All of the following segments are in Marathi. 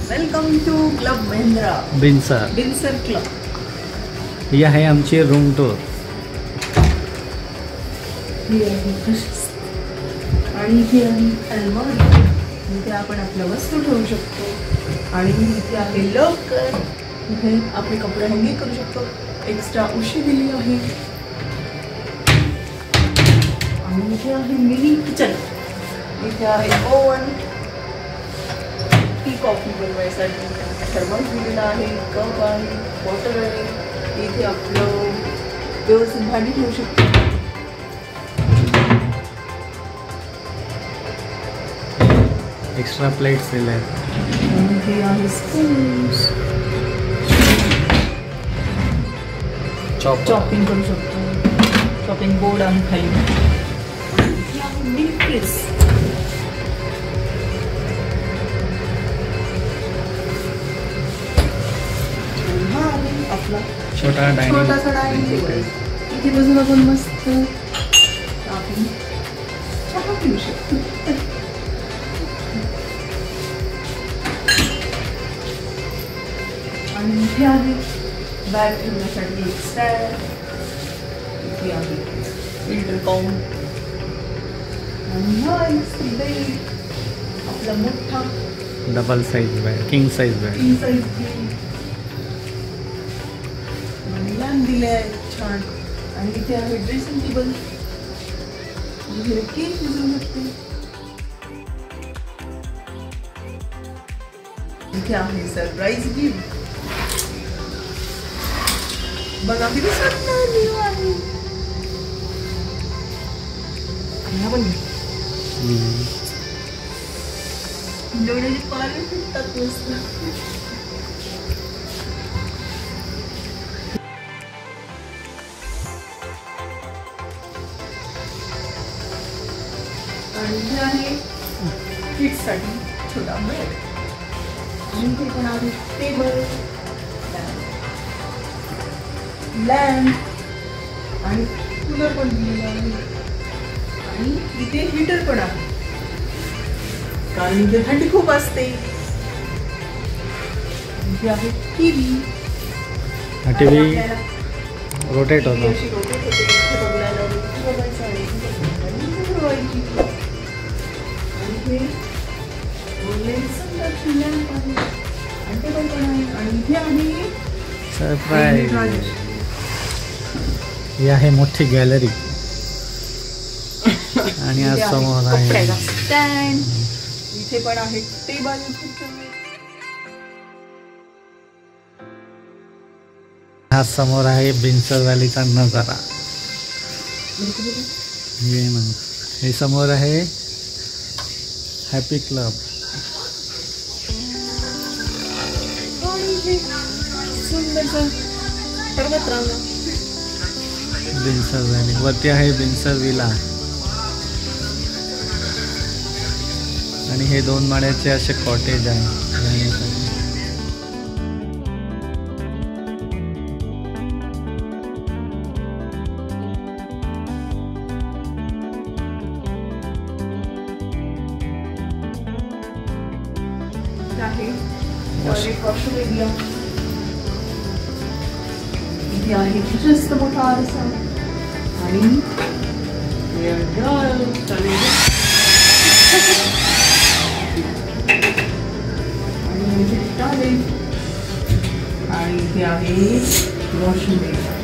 Welcome to club Mahindra Binsar club. ही आहे आमची रूम टूर. ही आहे प्रशस्त आणि ही आहे अलमारी. इथे आपण आपल्या वस्तू ठेवू शकतो आणि इथे आहे लॉकर. इथे आपले कपडे हँगिंग करू शकतो. एक्स्ट्रा उशी दिली आहे आणि इथे आहे मिनी किचन. इथे आहे ओव्हन, टी कॉफी बनवायसाठी थर्मस दिलेला आहे, कप आहे, बॉटल आहे. इथे आपलं व्यवस्थित भांडी ठेवू शकतो. एक्स्ट्रा प्लेट्स दिले आहेत. इथे आहे स्पून्स, चॉपिंग करू शकतो. चॉपिंग बोर्ड आहे खाली. इथे आहे मिल्क प्रेस. आपला छोटासा डायनिंग टेबल. इथे बसून आपण मस्त आपण चहा पिऊ शकतो. आणि इथे आहे बॅग ठेवण्यासाठी एक स्टँड. इथे आहे फिल्टर काउंट आणि हा एक बेड आपला मोठा double size bed, king size bed. दिले आहे छान. आणि इथे आहे ड्रेसिंग टेबल. इथे केक शिजवू शकते. इथे आहे सरप्राईज गिफ्ट. बघा किती सुंदर व्ह्यू आहे. डोळ्याची पारे फिरतात मस्त. आणि इथे आहे किड्ससाठी छोटा बेड. आणि इथे पण आहे टेबल, लॅम्प आणि कूलर पण दिलेला आहे. आणि इथे हीटर पण आहे कारण इथे थंडी खूप असते. इथे आहे टीव्ही. रोटेट होतो. सरप्राईज. ही आहे मोठी गॅलरी. आणि आज समोर आहे स्टँड. इथे पण आहे टेबल. हा समोर आहे बिनसर व्हॅलीचा नजारा. हे समोर आहे हॅपी क्लब. बिनसर व्हॅली. वरती आहे बिनसर विला. आणि हे 2 माळ्याचे असे कॉटेज आहे राहण्यासाठी. इथे आहे जास्त मोठा आरसा. आणि आणि इथे आहे वॉशिंग बेसिन.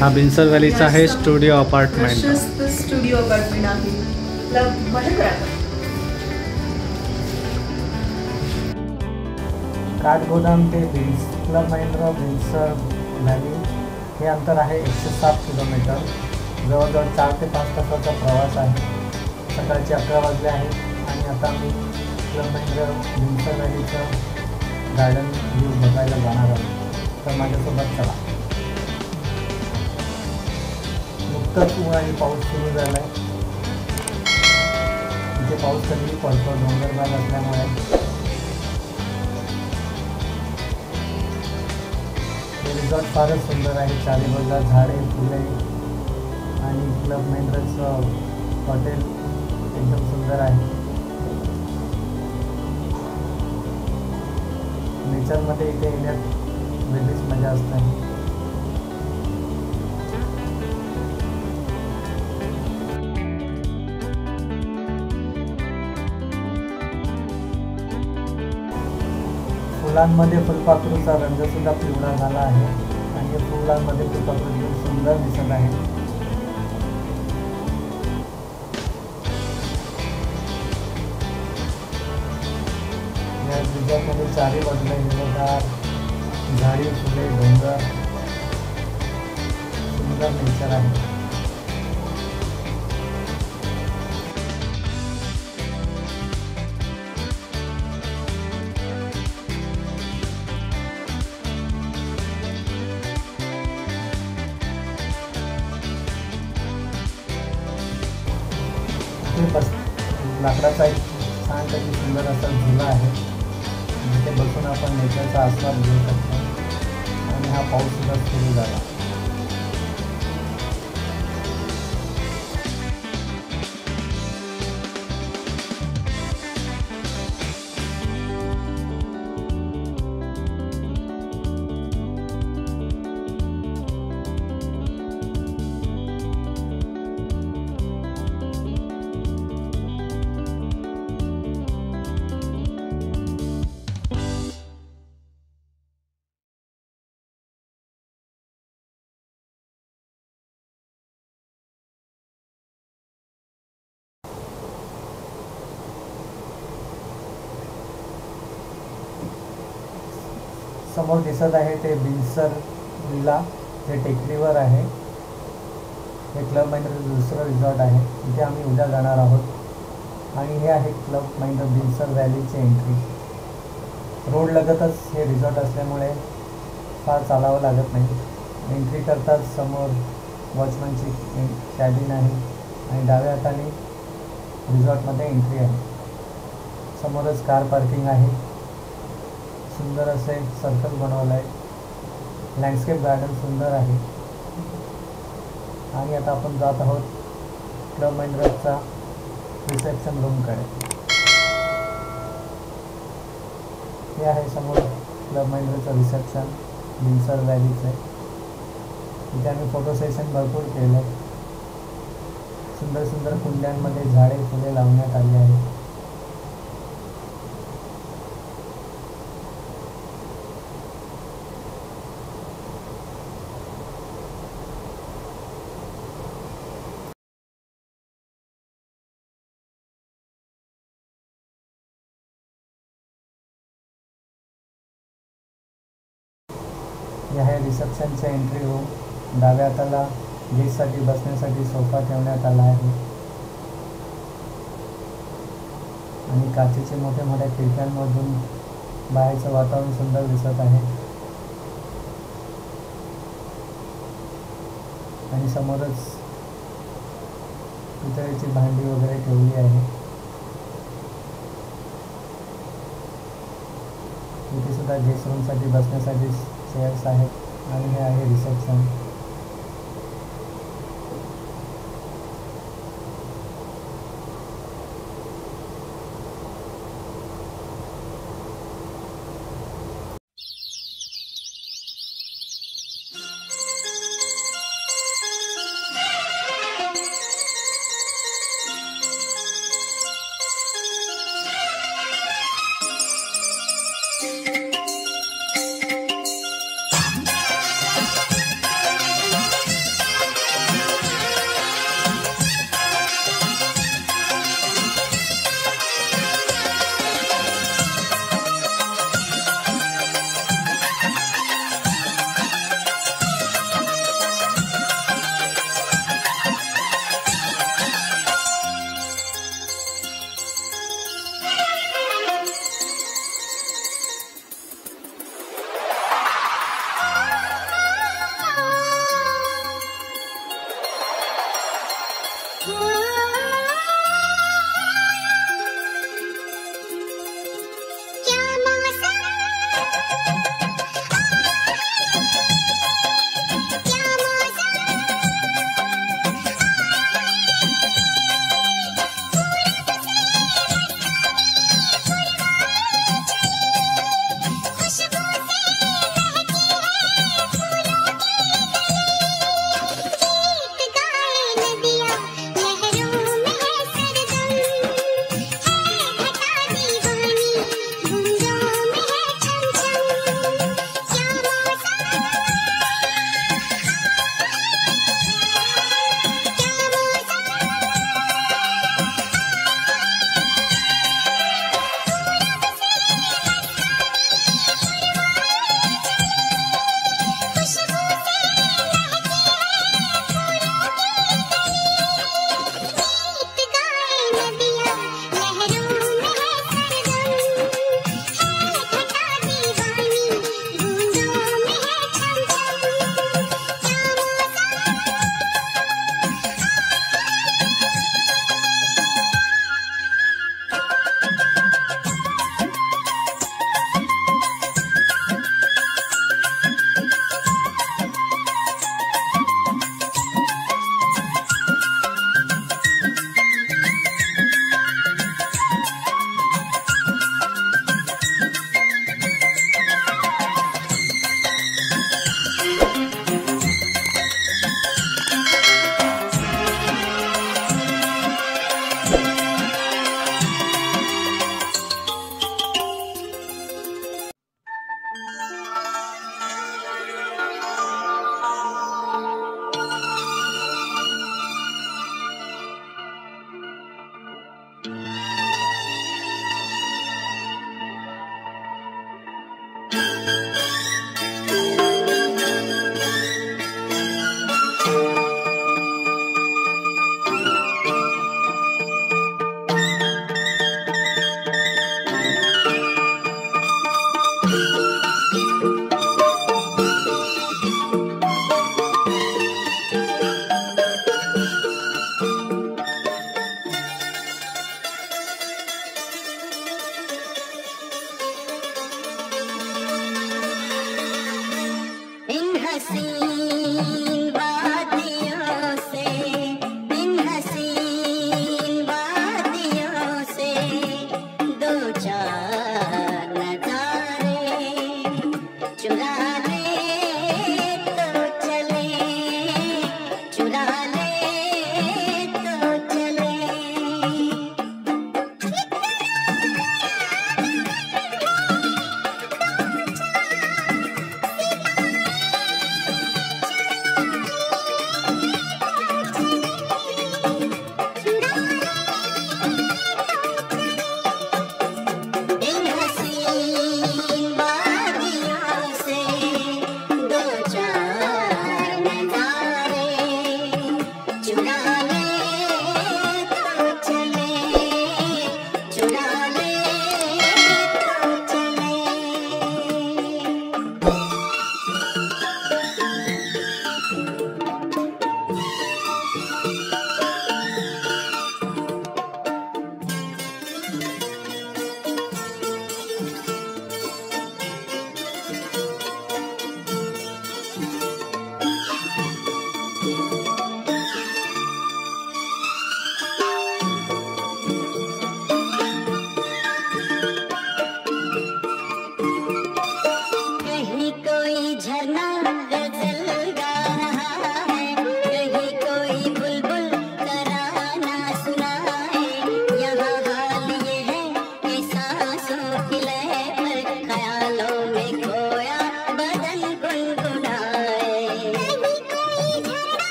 हा बिनसर व्हॅलीचा आहे स्टुडिओ अपार्टमेंट. प्रशस्त स्टुडिओ अपार्टमेंट आहे. क्लब महिंद्रा. काठगोदाम ते क्लब महिंद्रा बिनसर व्हॅली हे अंतर आहे 107 किलोमीटर. जवळजवळ 4 ते 5 तासाचा प्रवास आहे. सकाळचे 11 वाजले आहेत आणि आता मी क्लब महिंद्रा बिनसर व्हॅलीचं गार्डन व्ह्यू बघायला जाणार आहे. तर माझ्यासोबत चला. नुकताच ऊन आणि पाऊस सुरू झाला आहे. इथे पाऊस कधीही पडतो डोंगर भाग असल्यामुळे. हे रिसॉर्ट फारच सुंदर आहे. चारी बाजूला झाडे फुले आणि क्लब महिंद्राचं हॉटेल एकदम सुंदर आहे. नेचरमध्ये इथे येण्यात वेगळीच मजा असते. फुलांमध्ये फुलपाखरूचा रंग सुद्धा पिवळा झाला आहे आणि फुलांमध्ये फुलपाखरू खूप सुंदर दिसत आहे. या रिसॉर्टमध्ये चारी बाजूला हिरवगार झाडी फुले डोंगर सुंदर नेचर आहे. बस लाकडाचा एक छानपैकी सुंदर असा झुला आहे जिथे बसून आपण नेचरचा आस्वाद घेऊ शकतो. आणि हा पाऊस सुद्धा सुरू झाला. समोर दिसत आहे ते बिनसर विला, जे टेकडीवर आहे. हे क्लब महिंद्राचं दुसरं रिसॉर्ट आहे. इथे आम्ही उद्या जाणार आहोत. आणि हे आहे क्लब महिंद्रा बिनसर व्हॅलीची एंट्री. रोड लगतच हे रिसॉर्ट असल्यामुळे फार चालावं लागत नाही. एंट्री करताच समोर वॉचमनची कॅबिन आहे आणि डाव्या हाताने रिसॉर्टमध्ये एंट्री आहे. समोरच कार पार्किंग आहे. सुंदर असे सर्कल बनवलं आहे. लँडस्केप गार्डन सुंदर आहे. आणि आता आपण जात आहोत क्लब महिंद्राचा रिसेप्शन रूमकडे. हे आहे समोर क्लब महिंद्राचं रिसेप्शन बिनसर व्हॅलीचं. इथे आम्ही फोटो सेशन भरपूर केलं. सुंदर सुंदर कुंड्यांमध्ये झाडे फुले लावण्यात आली आहेत. हे आहे रिसेप्शनचे एंट्री रूम. डाव्या हाताला गेस्टसाठी बसण्यासाठी सोफा ठेवण्यात आला आहे आणि काचेचे मोठे मोठ्या खिडक्यांमधून बाहेरचं वातावरण सुंदर दिसत आहे. आणि समोरच पितळेची भांडी वगैरे ठेवली आहे. इथे सुद्धा गेस्ट रूमसाठी बसण्यासाठी चेअर्स आहेत. आणि हे आहे रिसेप्शन.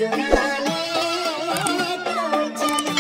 चुराने तो चले।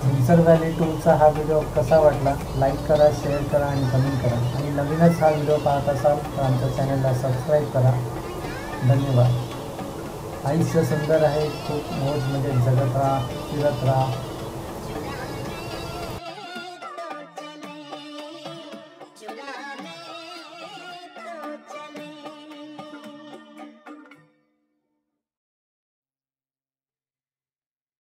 भिंसर व्हॅली टूरचा हा व्हिडिओ कसा वाटला लाईक करा, शेअर करा आणि कमेंट करा. आणि नवीनच हा व्हिडिओ पाहत असाल तर आमच्या चॅनलला सबस्क्राईब करा. धन्यवाद. आयुष्य सुंदर आहे, खूप मौज म्हणजे जगत राहा, फिरत राहा.